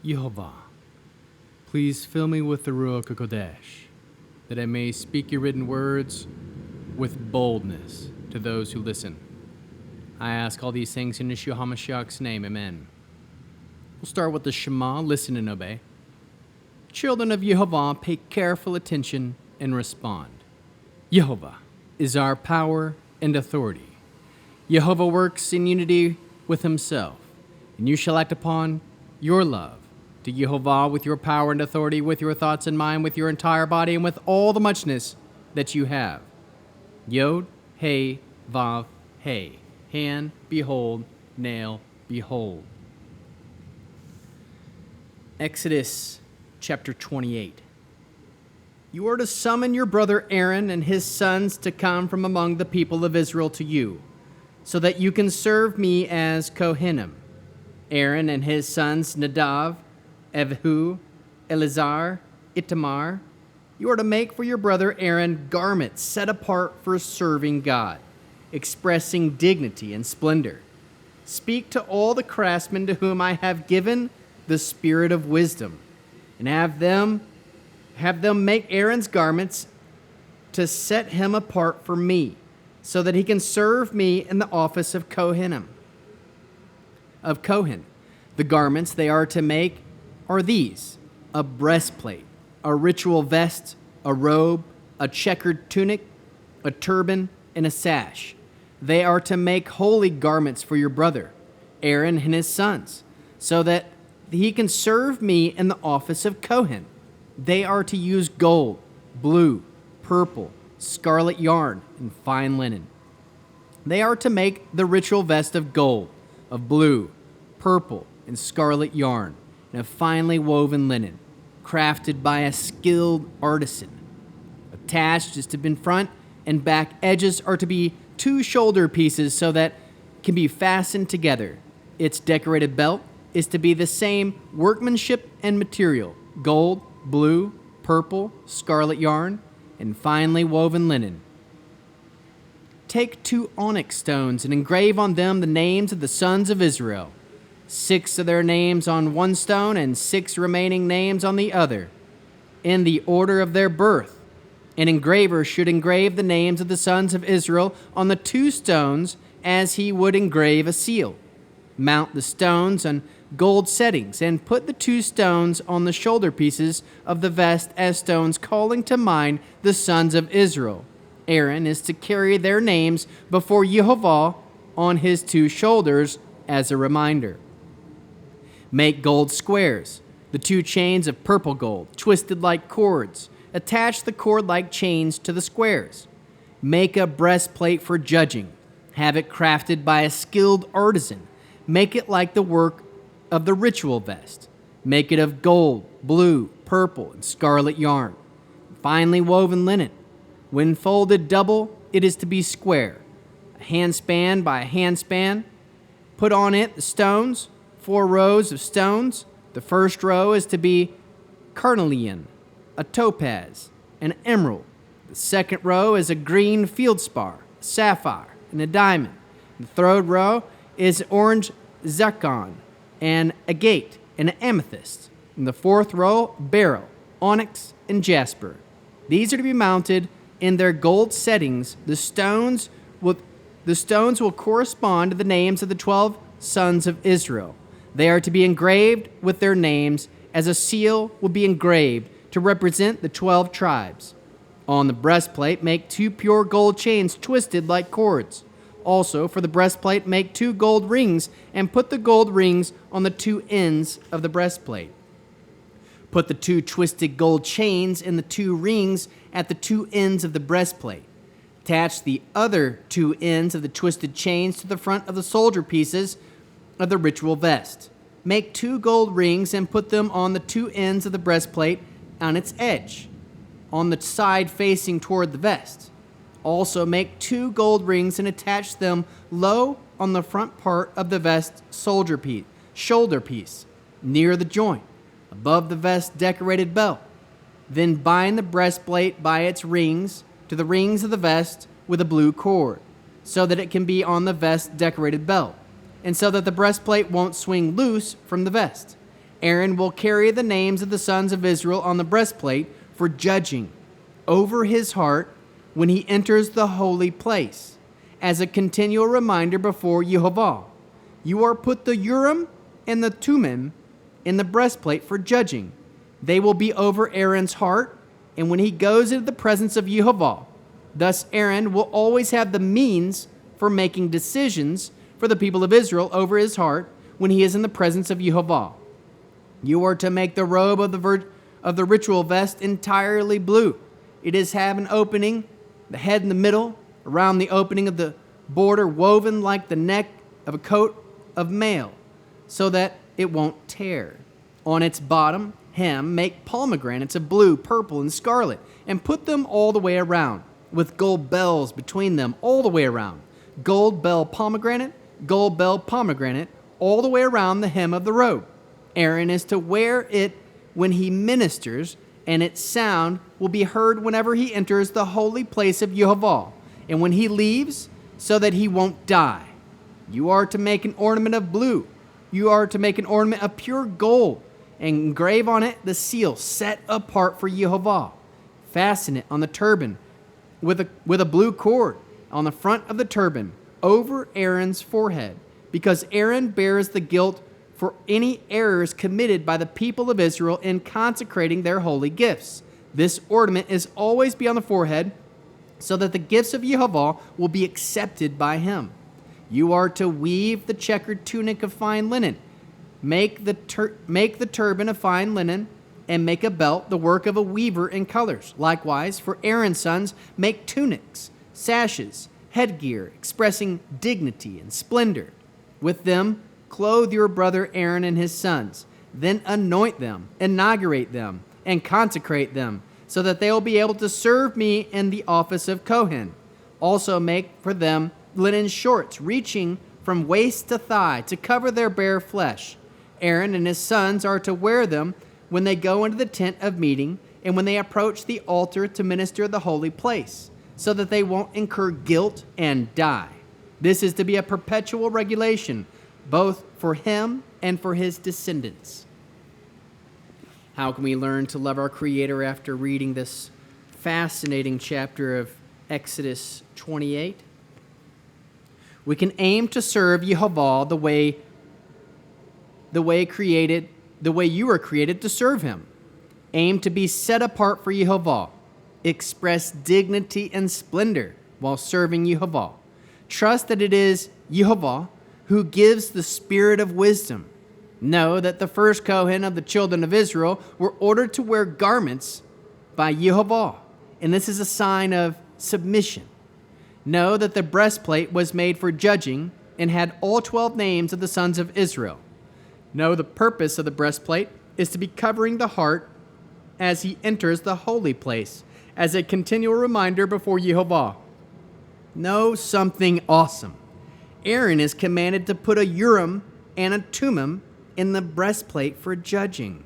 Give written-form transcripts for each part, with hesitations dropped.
Yehova, please fill me with the Ruach HaKodesh, that I may speak your written words with boldness to those who listen. I ask all these things in Yeshua HaMashiach's name, amen. We'll start with the Shema, listen and obey. Children of Yehovah, pay careful attention and respond. Yehovah is our power and authority. Yehovah works in unity with himself, and you shall act upon your love to Yehovah with your power and authority, with your thoughts in mind, with your entire body, and with all the muchness that you have. Yod, Hey, Vav, Hey. Hand, behold, nail, behold. Exodus chapter 28. You are to summon your brother Aaron and his sons to come from among the people of Israel to you, so that you can serve me as Kohanim. Aaron and his sons Nadav, Avihu, Eleazar, Itamar. You are to make for your brother Aaron garments set apart for serving God, expressing dignity and splendor. Speak to all the craftsmen to whom I have given the spirit of wisdom, and have them make Aaron's garments to set him apart for me, so that he can serve me in the office of Kohen. The garments they are to make are these: a breastplate, a ritual vest, a robe, a checkered tunic, a turban, and a sash. They are to make holy garments for your brother, Aaron and his sons, so that he can serve me in the office of Kohen. They are to use gold, blue, purple, scarlet yarn, and fine linen. They are to make the ritual vest of gold, of blue, purple, and scarlet yarn, and of finely woven linen, crafted by a skilled artisan. Attached is to be front and back edges are to be 2 shoulder pieces so that can be fastened together. Its decorated belt is to be the same workmanship and material: gold, blue, purple, scarlet yarn, and finely woven linen. Take 2 onyx stones and engrave on them the names of the sons of Israel, 6 of their names on one stone and 6 remaining names on the other, in the order of their birth. An engraver should engrave the names of the sons of Israel on the 2 stones as he would engrave a seal. Mount the stones on gold settings and put the 2 stones on the shoulder pieces of the vest as stones calling to mind the sons of Israel. Aaron is to carry their names before Yehovah on his 2 shoulders as a reminder. Make gold squares, the 2 chains of purple gold, twisted like cords. Attach the cord-like chains to the squares. Make a breastplate for judging. Have it crafted by a skilled artisan. Make it like the work of the ritual vest. Make it of gold, blue, purple, and scarlet yarn, finely woven linen. When folded double, it is to be square, a handspan by a handspan. Put on it the stones, 4 rows of stones. The first row is to be carnelian, a topaz, an emerald. The second row is a green feldspar, a sapphire, and a diamond. The third row is orange zircon, and agate, and an amethyst. And the fourth row, beryl, onyx, and jasper. These are to be mounted in their gold settings. The stones will correspond to the names of the 12 sons of Israel. They are to be engraved with their names, as a seal will be engraved to represent the 12 tribes. On the breastplate, make 2 pure gold chains twisted like cords. Also, for the breastplate, make 2 gold rings and put the gold rings on the 2 ends of the breastplate. Put the 2 twisted gold chains in the 2 rings at the 2 ends of the breastplate. Attach the other 2 ends of the twisted chains to the front of the shoulder pieces of the ritual vest. Make 2 gold rings and put them on the 2 ends of the breastplate on its edge, on the side facing toward the vest. Also make 2 gold rings and attach them low on the front part of the vest shoulder piece, near the joint, above the vest decorated belt. Then bind the breastplate by its rings to the rings of the vest with a blue cord, so that it can be on the vest decorated belt, and so that the breastplate won't swing loose from the vest. Aaron will carry the names of the sons of Israel on the breastplate for judging over his heart when he enters the holy place, as a continual reminder before Yehova. You are put the Urim and the Thummim in the breastplate for judging. They will be over Aaron's heart, and when he goes into the presence of Yehova. Thus Aaron will always have the means for making decisions for the people of Israel over his heart when he is in the presence of Yehova. You are to make the robe of the ritual vest entirely blue. It is have an opening, the head in the middle, around the opening of the border woven like the neck of a coat of mail, so that it won't tear. On its bottom hem make pomegranates of blue, purple, and scarlet, and put them all the way around, with gold bells between them all the way around. Gold bell pomegranate, all the way around the hem of the robe. Aaron is to wear it when he ministers, and its sound will be heard whenever he enters the holy place of Yehova, and when he leaves, so that he won't die. You are to make an ornament of blue. You are to make an ornament of pure gold, and engrave on it the seal set apart for Yehova. Fasten it on the turban with a blue cord on the front of the turban over Aaron's forehead, because Aaron bears the guilt for any errors committed by the people of Israel in consecrating their holy gifts. This ornament is always be on the forehead, so that the gifts of Yehova will be accepted by him. You are to weave the checkered tunic of fine linen. Make the turban of fine linen, and make a belt, the work of a weaver in colors. Likewise, for Aaron's sons, make tunics, sashes, headgear, expressing dignity and splendor. With them, clothe your brother Aaron and his sons. Then anoint them, inaugurate them, and consecrate them, so that they will be able to serve me in the office of Kohen. Also make for them linen shorts, reaching from waist to thigh, to cover their bare flesh. Aaron and his sons are to wear them when they go into the tent of meeting, and when they approach the altar to minister the holy place, so that they won't incur guilt and die. This is to be a perpetual regulation, both for him and for his descendants. How can we learn to love our Creator after reading this fascinating chapter of Exodus 28? We can aim to serve Yehova the way you were created to serve him. Aim to be set apart for Yehova. Express dignity and splendor while serving Yehova. Trust that it is Yehova who gives the spirit of wisdom. Know that the first Kohen of the children of Israel were ordered to wear garments by Yehova, and this is a sign of submission. Know that the breastplate was made for judging and had all 12 names of the sons of Israel. Know the purpose of the breastplate is to be covering the heart as he enters the holy place, as a continual reminder before Yehova. Know something awesome. Aaron is commanded to put a Urim and a Thummim in the breastplate for judging.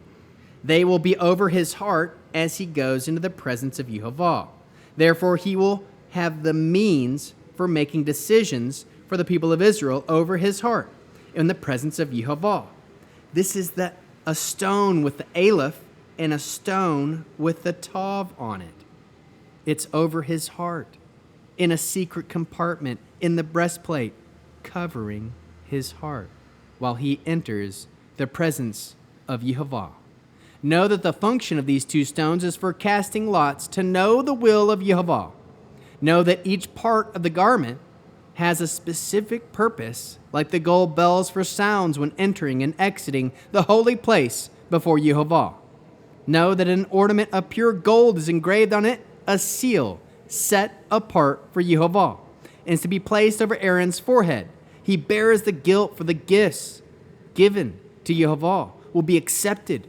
They will be over his heart as he goes into the presence of Yehova. Therefore, he will have the means for making decisions for the people of Israel over his heart in the presence of Yehova. This is a stone with the aleph and a stone with the tav on it. It's over his heart in a secret compartment in the breastplate, covering his heart while he enters the presence of Yehova. Know that the function of these two stones is for casting lots to know the will of Yehova. Know that each part of the garment has a specific purpose, like the gold bells for sounds when entering and exiting the holy place before Yehova. Know that an ornament of pure gold is engraved on it, a seal set apart for Yehova, and is to be placed over Aaron's forehead. He bears the guilt for the gifts given to Yehova will be accepted.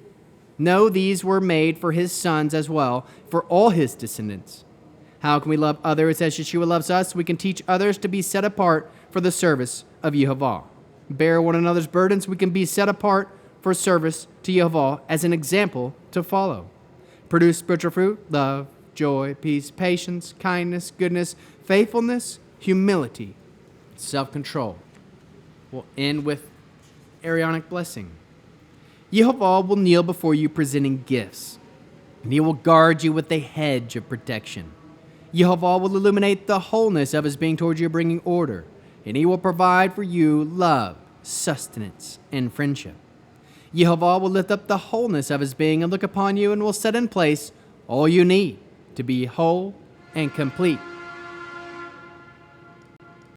Know these were made for his sons as well, for all his descendants. How can we love others as Yeshua loves us? We can teach others to be set apart for the service of Yehova. Bear one another's burdens. We can be set apart for service to Yehova as an example to follow. Produce spiritual fruit, love, joy, peace, patience, kindness, goodness, faithfulness, humility, self-control. We'll end with Aaronic blessing. Yehova will kneel before you presenting gifts, and he will guard you with a hedge of protection. Yehova will illuminate the wholeness of his being towards you, bringing order, and he will provide for you love, sustenance, and friendship. Yehova will lift up the wholeness of his being and look upon you and will set in place all you need to be whole and complete